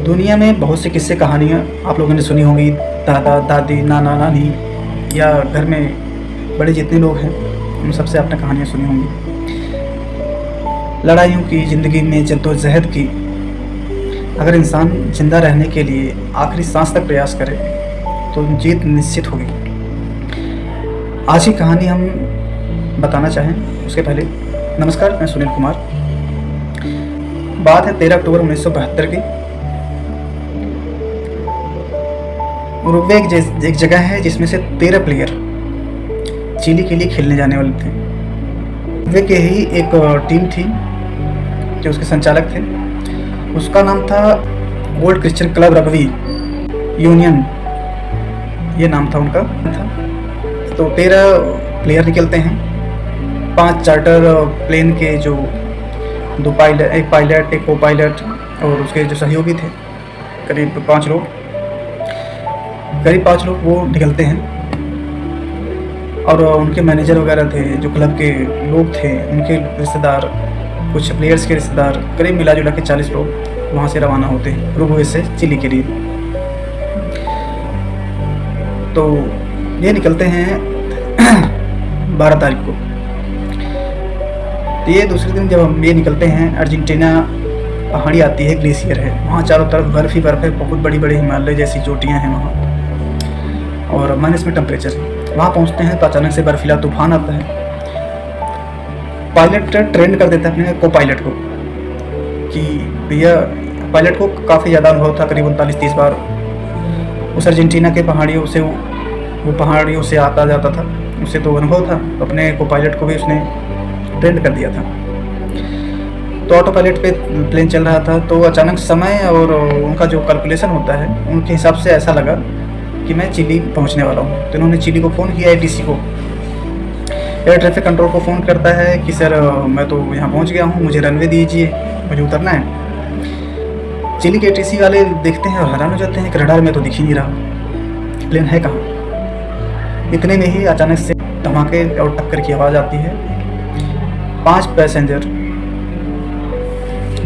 दुनिया में बहुत सी किस्से कहानियाँ आप लोगों ने सुनी होंगी। दादा दादी नाना नानी या घर में बड़े जितने लोग हैं उन सबसे आपने कहानियाँ सुनी होंगी। लड़ाइयों की, ज़िंदगी में जद्दोजहद की। अगर इंसान ज़िंदा रहने के लिए आखिरी सांस तक प्रयास करे तो जीत निश्चित होगी। आज की कहानी हम बताना चाहें उसके पहले नमस्कार, मैं सुनील कुमार। बात है 13 अक्टूबर 1972 की। उरुग्वे एक जगह है जिसमें से 13 प्लेयर चिली के लिए खेलने जाने वाले थे। उरुग्वे के ही एक टीम थी जो उसके संचालक थे, उसका नाम था old Christian club rugby union, ये नाम था उनका। तो 13 प्लेयर निकलते हैं। 5 चार्टर प्लेन के जो एक पायलट, एक को पायलट और उसके जो सहयोगी थे, करीब 5 लोग वो निकलते हैं। और उनके मैनेजर वगैरह थे, जो क्लब के लोग थे, उनके रिश्तेदार, कुछ प्लेयर्स के रिश्तेदार, करीब मिला जुला के 40 लोग वहाँ से रवाना होते हैं उरुग्वे से चिली के लिए। तो ये निकलते हैं 12 तारीख को। तो ये दूसरे दिन जब हम ये निकलते हैं, अर्जेंटीना पहाड़ी आती है, ग्लेशियर है वहाँ, चारों तरफ बर्फ़ ही बर्फ़ है, बहुत बड़ी बड़ी हिमालय जैसी चोटियाँ हैं वहाँ और माइनस में टेम्परेचर है। वहाँ पहुँचते हैं तो अचानक से बर्फीला तूफान आता है। पायलट ट्रेंड कर देता है अपने को पायलट को कि भैया, पायलट को काफ़ी ज़्यादा अनुभव था, करीब 39-30 बार उस अर्जेंटीना के पहाड़ियों से वो पहाड़ियों से आता जाता था, उससे तो अनुभव था। अपने को पायलट को भी उसने ट्रेंड कर दिया था। तो ऑटो पायलट पे प्लेन चल रहा था, तो अचानक समय और उनका जो कैलकुलेशन होता है उनके हिसाब से ऐसा लगा कि मैं चिली पहुंचने वाला हूं। तो इन्होंने चिली को फ़ोन किया, ATC को, एयर ट्रैफिक कंट्रोल को फ़ोन करता है कि सर मैं तो यहाँ पहुंच गया हूँ, मुझे रनवे दीजिए, मुझे उतरना है। चिली के ATC वाले देखते हैं और हैरान हो जाते हैं कि रडार में तो दिख ही नहीं रहा, प्लेन है कहाँ। इतने में ही अचानक से धमाके और टक्कर की आवाज़ आती है। 5 पैसेंजर,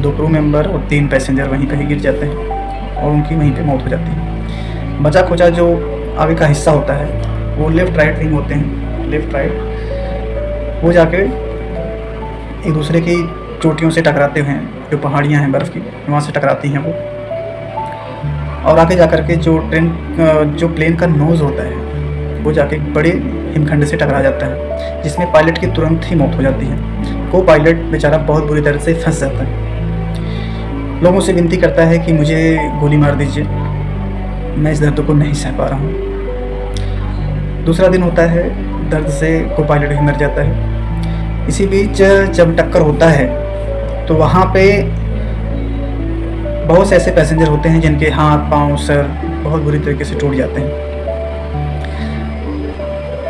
2 क्रू मेंबर और 3 पैसेंजर वहीं कहीं गिर जाते हैं और उनकी वहीं पे मौत हो जाती है। बचा खुचा जो आगे का हिस्सा होता है वो लेफ़्ट राइट विंग होते हैं, लेफ़्ट राइट, वो जाके एक दूसरे की चोटियों से टकराते हैं, जो पहाड़ियाँ हैं बर्फ़ की, वहाँ से टकराती हैं वो। और आगे जा कर के जो प्लेन का नोज़ होता है वो जाके बड़े हिमखंड से टकरा जाता है, जिसमें पायलट की तुरंत ही मौत हो जाती है। को पायलट बेचारा बहुत बुरी तरह से फंस जाता है। लोगों से विनती करता है कि मुझे गोली मार दीजिए, मैं इस दर्द को नहीं सह पा रहा हूँ। दूसरा दिन होता है, दर्द से को पायलट भी मर जाता है। इसी बीच जब टक्कर होता है तो वहाँ पे बहुत से ऐसे पैसेंजर होते हैं जिनके हाथ, पाँव, सर बहुत बुरी तरीके से टूट जाते हैं,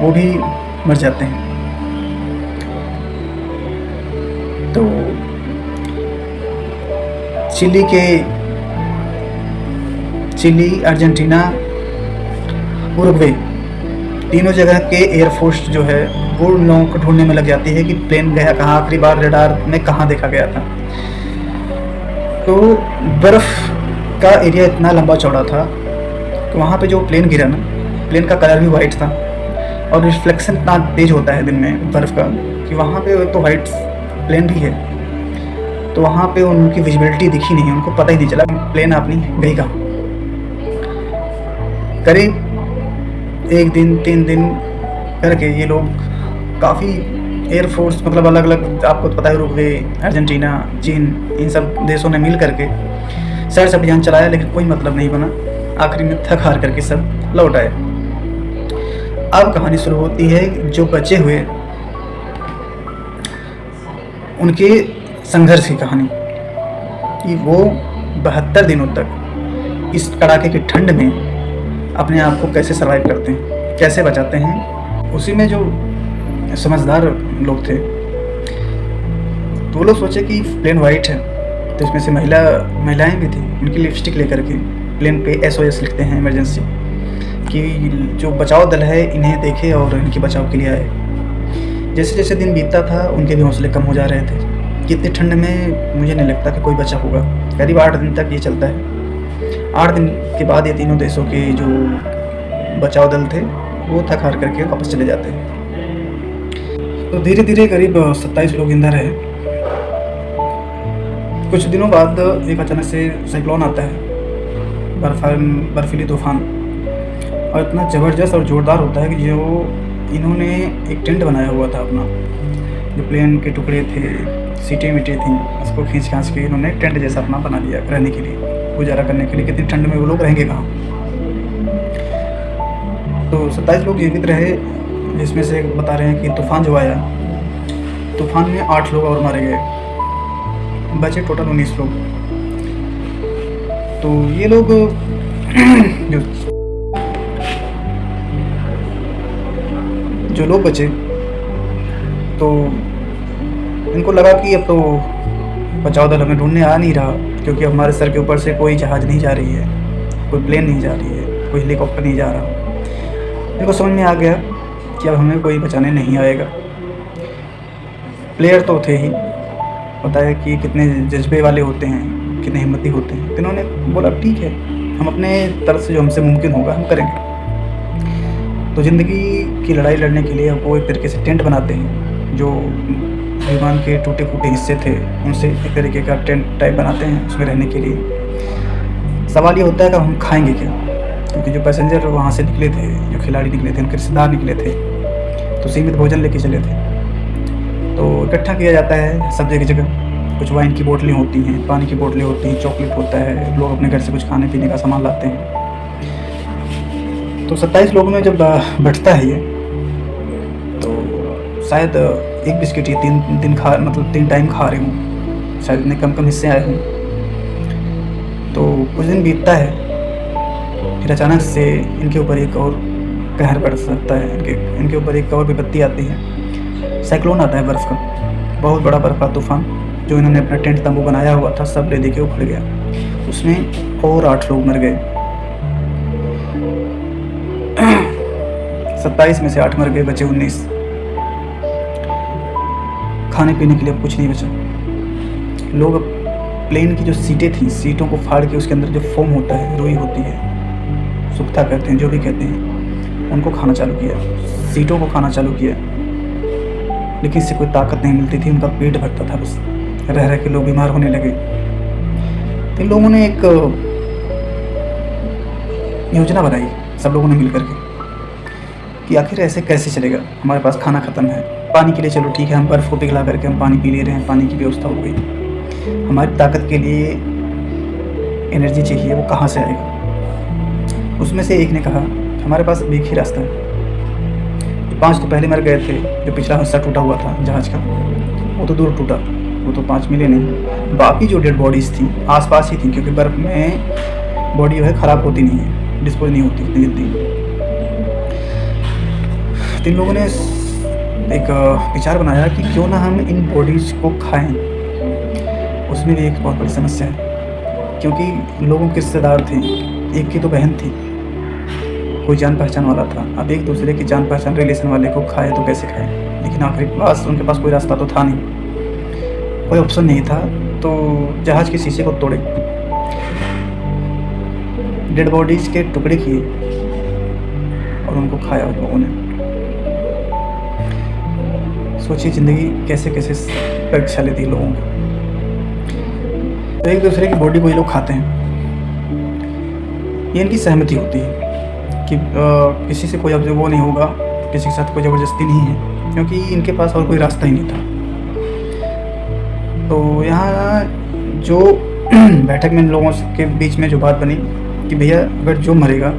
वो भी मर जाते हैं। तो चिली, अर्जेंटीना, उरुग्वे, तीनों जगह के एयरफोर्स जो है वो लोगों को ढूंढने में लग जाती है कि प्लेन गया कहाँ, आखिरी बार रडार में कहाँ देखा गया था। तो बर्फ़ का एरिया इतना लंबा चौड़ा था कि वहाँ पे जो प्लेन गिरा ना, प्लेन का कलर भी वाइट था और रिफ्लेक्शन इतना तेज़ होता है दिन में बर्फ़ का कि वहाँ पे तो वाइट प्लेन भी है, तो वहाँ पे उनकी विजिबिलिटी दिखी नहीं, उनको पता ही नहीं चला प्लेन अपनी गई कहाँ। करीब 1 दिन 3 दिन करके ये लोग काफ़ी एयरफोर्स, मतलब अलग अलग, आपको तो पता है उरुग्वे, अर्जेंटीना, चीन, इन सब देशों ने मिल करके सर्च अभियान चलाया, लेकिन कोई मतलब नहीं बना। आखिरी में थक हार करके सब लौट आए। अब कहानी शुरू होती है जो बचे हुए उनके संघर्ष की कहानी, कि वो 72 दिनों तक इस कड़ाके की ठंड में अपने आप को कैसे सर्वाइव करते हैं, कैसे बचाते हैं। उसी में जो समझदार लोग थे तो वो लोग सोचे कि प्लेन वाइट है तो इसमें से महिलाएं भी थी, उनकी लिपस्टिक लेकर के प्लेन पे SOS लिखते हैं, इमरजेंसी, कि जो बचाव दल है इन्हें देखे और इनके बचाव के लिए आए। जैसे जैसे दिन बीतता था उनके भी हौसले कम हो जा रहे थे कि इतनी ठंड में मुझे नहीं लगता कि कोई बचा होगा। करीब 8 दिन तक ये चलता है। 8 दिन के बाद ये तीनों देशों के जो बचाव दल थे वो थक हार करके वापस चले जाते हैं। तो धीरे धीरे करीब 27 लोग जिंदा रहे। कुछ दिनों बाद एक अचानक से साइक्लोन आता है, बर्फीली तूफान, और इतना ज़बरदस्त और ज़ोरदार होता है कि जो इन्होंने एक टेंट बनाया हुआ था अपना, जो प्लेन के टुकड़े थे, सीटें वीटें थी, उसको खींच खांच के इन्होंने एक टेंट जैसा अपना बना लिया रहने के लिए, गुजारा करने के लिए। कितनी ठंड में वो लोग रहेंगे कहाँ। तो 27 लोग जीवित रहे, जिसमें से बता रहे हैं कि तूफान जो आया, तूफान में 8 लोग और मारे गए, बचे टोटल 19 लोग। तो ये लोग जो लोग बचे, तो इनको लगा कि अब तो बचाव दल हमें ढूंढने आ नहीं रहा, क्योंकि हमारे सर के ऊपर से कोई जहाज़ नहीं जा रही है, कोई प्लेन नहीं जा रही है, कोई हेलीकॉप्टर नहीं जा रहा। इनको समझ में आ गया कि अब हमें कोई बचाने नहीं आएगा। प्लेयर तो थे ही, पता है कि कितने जज्बे वाले होते हैं, कितने हिम्मती होते हैं। तो इन्होंने बोला ठीक है, हम अपने तरफ से जो हमसे मुमकिन होगा हम करेंगे। तो ज़िंदगी की लड़ाई लड़ने के लिए वो एक तरीके से टेंट बनाते हैं, जो विमान के टूटे फूटे हिस्से थे उनसे एक तरीके का टेंट टाइप बनाते हैं उसमें रहने के लिए। सवाल ये होता है कि हम खाएंगे क्या, क्योंकि जो पैसेंजर वहाँ से निकले थे, जो खिलाड़ी निकले थे, उनके रिश्तेदार निकले थे, तो सीमित भोजन लेके चले थे। तो इकट्ठा किया जाता है सब जगह जगह। कुछ वाइन की बोतलें होती हैं, पानी की बोतलें होती हैं, चॉकलेट होता है, लोग अपने घर से कुछ खाने पीने का सामान लाते हैं। तो 27 लोगों में जब बैठता है ये, तो शायद एक बिस्किट ये 3 टाइम खा रहे हूँ, शायद इतने कम हिस्से आए हूँ। तो कुछ दिन बीतता है, फिर अचानक से इनके ऊपर एक और कहर बढ़ सकता है, इनके ऊपर एक और विपत्ति आती है। साइक्लोन आता है, बर्फ़ का, बहुत बड़ा बर्फ़ का तूफान, जो इन्होंने अपना टेंट तंबू बनाया हुआ था सब ले दे के उखड़ गया। उसमें और 8 लोग मर गए। 27 में से 8 मर गए, बचे 19। खाने पीने के लिए अब कुछ नहीं बचा। लोग प्लेन की जो सीटें थी, सीटों को फाड़ के उसके अंदर जो फोम होता है, रुई होती है, सुख्ता कहते हैं, जो भी कहते हैं, उनको खाना चालू किया, सीटों को खाना चालू किया। लेकिन इससे कोई ताकत नहीं मिलती थी, उनका पेट भरता था बस। रह रह के लोग बीमार होने लगे। तो इन लोगों ने एक योजना बनाई, सब लोगों ने मिल करके, कि आखिर ऐसे कैसे चलेगा। हमारे पास खाना ख़त्म है, पानी के लिए चलो ठीक है, हम बर्फ़ को पिघला करके हम पानी पी ले रहे हैं, पानी की व्यवस्था हो गई। हमारी ताकत के लिए एनर्जी चाहिए, वो कहाँ से आएगा। उसमें से एक ने कहा हमारे पास एक ही रास्ता है। 5 तो पहले मर गए थे, जो पिछला हिस्सा टूटा हुआ था जहाज़ का, वो तो दूर टूटा, वो तो 5 मिले नहीं। बाकी जो डेड बॉडीज़ थी आसपास ही थी, क्योंकि बर्फ़ में बॉडी जो है ख़राब होती नहीं है, डिस्पोज नहीं होती इतनी जल्दी। 3 लोगों ने एक विचार बनाया कि क्यों ना हम इन बॉडीज़ को खाएं। उसमें भी एक बहुत बड़ी समस्या है, क्योंकि लोगों के रिश्तेदार थे, एक की तो बहन थी, कोई जान पहचान वाला था। अब एक दूसरे की जान पहचान रिलेशन वाले को खाए तो कैसे खाए। लेकिन आखिरी पास उनके पास कोई रास्ता तो था नहीं, कोई ऑप्शन नहीं था। तो जहाज़ के शीशे को तोड़े, डेड बॉडीज़ के टुकड़े किए और उनको खाया उन लोगों ने। सोचिए ज़िंदगी कैसे कैसे परीक्षा लेती है लोगों को। तो एक दूसरे की बॉडी को ये लोग खाते हैं। ये इनकी सहमति होती है कि किसी से कोई अब वो नहीं होगा, किसी के साथ कोई ज़बरदस्ती नहीं है, क्योंकि इनके पास और कोई रास्ता ही नहीं था। तो यहाँ जो बैठक में इन लोगों के बीच में जो बात बनी कि भैया अगर जो मरेगा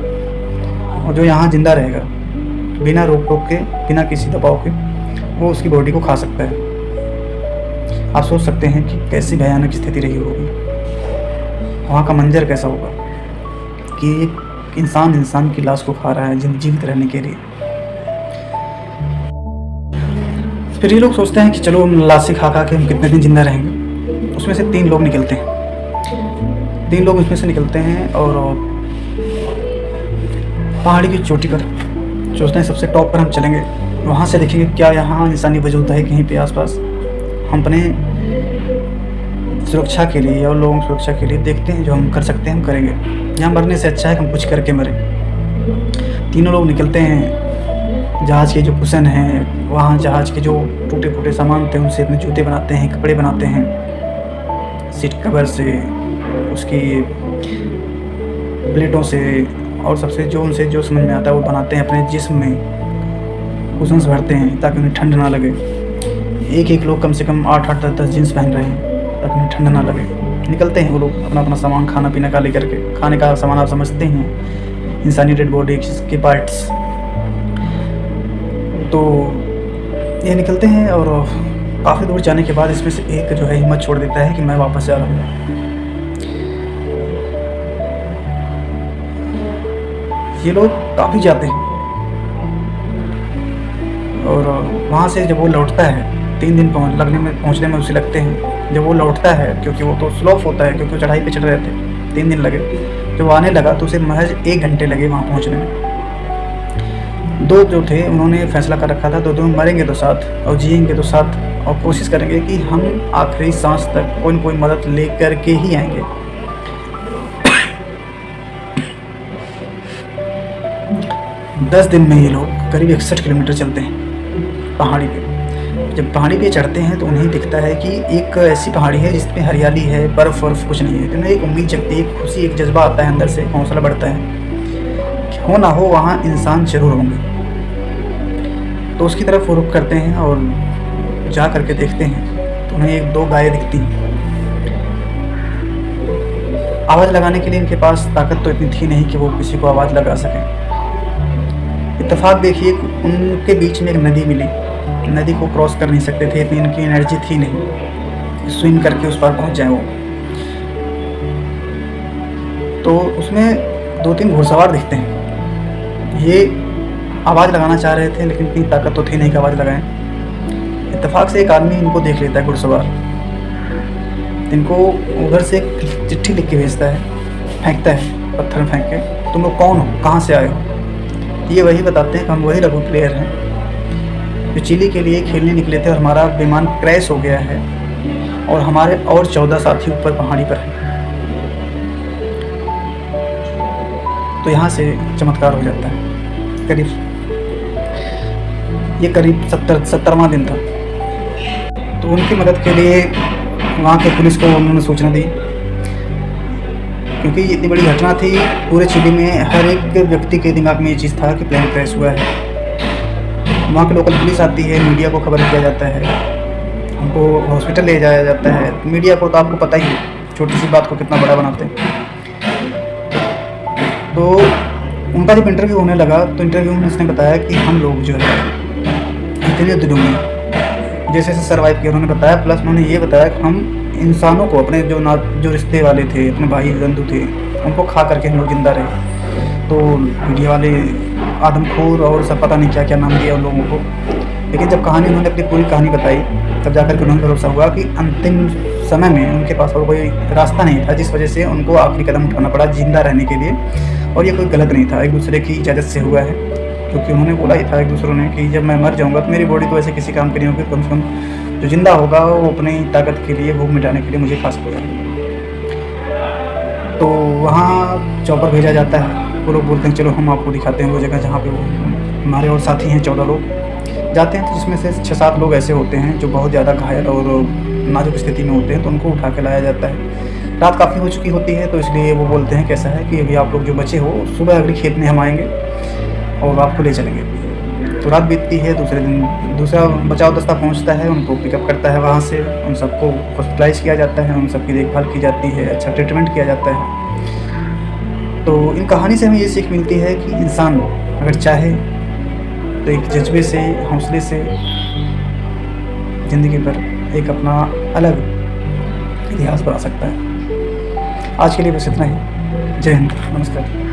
और जो यहाँ ज़िंदा रहेगा, बिना रोक टोक के, बिना किसी दबाव के, वो उसकी बॉडी को खा सकता है। आप सोच सकते हैं कि कैसी भयानक स्थिति रही होगी, वहाँ का मंजर कैसा होगा कि एक इंसान की लाश को खा रहा है जीवित रहने के लिए। फिर ये लोग सोचते हैं कि चलो हम लाशें खा के हम कितने दिन जिंदा रहेंगे। उसमें से 3 लोग निकलते हैं, 3 लोग उसमें से निकलते हैं और पहाड़ी की चोटी पर सोचते हैं सबसे टॉप पर हम चलेंगे, वहाँ से देखेंगे क्या यहाँ इंसानी वजूद है कहीं पे आसपास। हम अपने सुरक्षा के लिए और लोगों की सुरक्षा के लिए देखते हैं, जो हम कर सकते हैं हम करेंगे। यहाँ मरने से अच्छा है कि हम कुछ करके मरें। तीनों लोग निकलते हैं, जहाज़ के जो कुशन हैं, वहाँ जहाज़ के जो टूटे फूटे सामान थे उनसे अपने जूते बनाते हैं, कपड़े बनाते हैं, सीट कवर से, उसकी प्लेटों से, और सबसे जो उनसे जो समझ में आता है वो बनाते हैं। अपने जिस्म में कुशन्स भरते हैं ताकि उन्हें ठंड ना लगे। एक लोग कम से कम 8-8, 10-10 जीन्स पहन रहे हैं ताकि उन्हें ठंड ना लगे। निकलते हैं वो लोग अपना अपना सामान, खाना पीना का लेकर के। खाने का सामान आप समझते हैं, इंसानी डेड बॉडी के पार्ट्स। तो ये निकलते हैं और काफ़ी दूर जाने के बाद इसमें से एक जो है हिम्मत छोड़ देता है कि मैं वापस जा रहा हूँ। ये लोग काफ़ी जाते हैं और वहाँ से जब वो लौटता है, 3 दिन पहुँचने में उसे लगते हैं। जब वो लौटता है, क्योंकि वो तो स्लोप होता है, क्योंकि वो चढ़ाई पे चढ़ रहे थे, 3 दिन लगे। जब आने लगा तो उसे महज 1 घंटे लगे वहाँ पहुँचने में। 2 जो थे उन्होंने फैसला कर रखा था, 2 मरेंगे तो साथ और जिएंगे तो साथ, और कोशिश करेंगे कि हम आखिरी सांस तक कोई न कोई मदद ले कर के ही आएंगे। 10 दिन में ये लोग करीब 61 किलोमीटर चलते हैं पहाड़ी पे। जब पहाड़ी पे चढ़ते हैं तो उन्हें दिखता है कि एक ऐसी पहाड़ी है जिसमें हरियाली है, बर्फ़ वर्फ कुछ नहीं है। तो उन्हें एक उम्मीद जगती है, एक खुशी, एक जज्बा आता है अंदर से, हौसला बढ़ता है कि हो ना हो वहाँ इंसान ज़रूर होंगे। तो उसकी तरफ वो रुख करते हैं और जा करके देखते हैं तो उन्हें 1-2 गायें दिखती हैं। आवाज़ लगाने के लिए इनके पास ताकत तो इतनी थी नहीं कि वो किसी को आवाज़ लगा सकें। इत्तेफाक देखिए, उनके बीच में एक नदी मिली। नदी को क्रॉस कर नहीं सकते थे, इतनी इनकी एनर्जी थी नहीं स्विम करके उस पार पहुंच जाए वो। तो उसमें 2-3 घुड़सवार दिखते हैं। ये आवाज़ लगाना चाह रहे थे लेकिन इतनी ताकत तो थी नहीं कि आवाज़ लगाएं। इत्तेफाक से एक आदमी इनको देख लेता है, घुड़सवार। इनको उधर से एक चिट्ठी लिख के भेजता है, फेंकता है, पत्थर फेंक के, तुम लोग कौन हो, कहाँ से आए हो। ये वही बताते हैं कि हम वही रघु प्लेयर हैं जो चिली के लिए खेलने निकले थे और हमारा विमान क्रैश हो गया है और हमारे और 14 साथी ऊपर पहाड़ी पर हैं। तो यहाँ से चमत्कार हो जाता है। करीब 70वां दिन था। तो उनकी मदद के लिए वहाँ के पुलिस को उन्होंने सूचना दी, क्योंकि इतनी बड़ी घटना थी। पूरे चिली में हर एक व्यक्ति के दिमाग में ये चीज़ था कि प्लेन क्रैश हुआ है। वहाँ की लोकल पुलिस आती है, मीडिया को खबर किया जाता है, हमको हॉस्पिटल ले जाया जाता है। मीडिया को तो आपको पता ही है, छोटी सी बात को कितना बड़ा बनाते हैं। तो उनका जब इंटरव्यू होने लगा तो इंटरव्यू में उसने बताया कि हम लोग जो है इतने दिनों में जैसे सर्वाइव किया उन्होंने बताया। प्लस उन्होंने ये बताया कि हम इंसानों को, अपने जो रिश्ते वाले थे, अपने भाई बंधु थे, उनको खा करके हम लोग जिंदा रहे। तो मीडिया वाले आदमखोर और सब पता नहीं क्या क्या नाम दिया उन लोगों को। लेकिन जब कहानी उन्होंने अपनी पूरी कहानी बताई तब जाकर के उन्होंने भरोसा हुआ कि अंतिम समय में उनके पास और कोई रास्ता नहीं था, जिस वजह से उनको आखिरी कदम उठाना पड़ा जिंदा रहने के लिए। और ये कोई गलत नहीं था, एक दूसरे की इजाज़त से हुआ है। क्योंकि उन्होंने बोला ही था एक दूसरों ने कि जब मैं मर जाऊँगा तो मेरी बॉडी तो ऐसे किसी काम की नहीं होगी, कम से कम जो जिंदा होगा वो अपनी ताकत के लिए, भूख मिटाने के लिए मुझे खा सकेगा। तो वहाँ चॉपर भेजा जाता है। वो लोग बोलते हैं चलो हम आपको दिखाते हैं वो जगह जहाँ पे वो हमारे और साथी हैं 14 लोग जाते हैं। तो जिसमें से 6-7 लोग ऐसे होते हैं जो बहुत ज़्यादा घायल और नाजुक स्थिति में होते हैं, तो उनको उठा के लाया जाता है। रात काफ़ी हो चुकी होती है, तो इसलिए वो बोलते हैं कैसा है कि अभी आप लोग जो बचे हो, सुबह अगली खेत में हम आएँगे और आपको ले चलेंगे। तो रात बीतती है। दूसरे दिन दूसरा बचाव दस्ता पहुंचता है, उनको पिकअप करता है वहां से। उन सबको हॉस्पिटलाइज किया जाता है, उन सबकी देखभाल की जाती है, अच्छा ट्रीटमेंट किया जाता है। तो इन कहानी से हमें ये सीख मिलती है कि इंसान अगर चाहे तो एक जज्बे से, हौसले से ज़िंदगी पर एक अपना अलग इतिहास बना सकता है। आज के लिए बस इतना ही। जय हिंद, नमस्कार।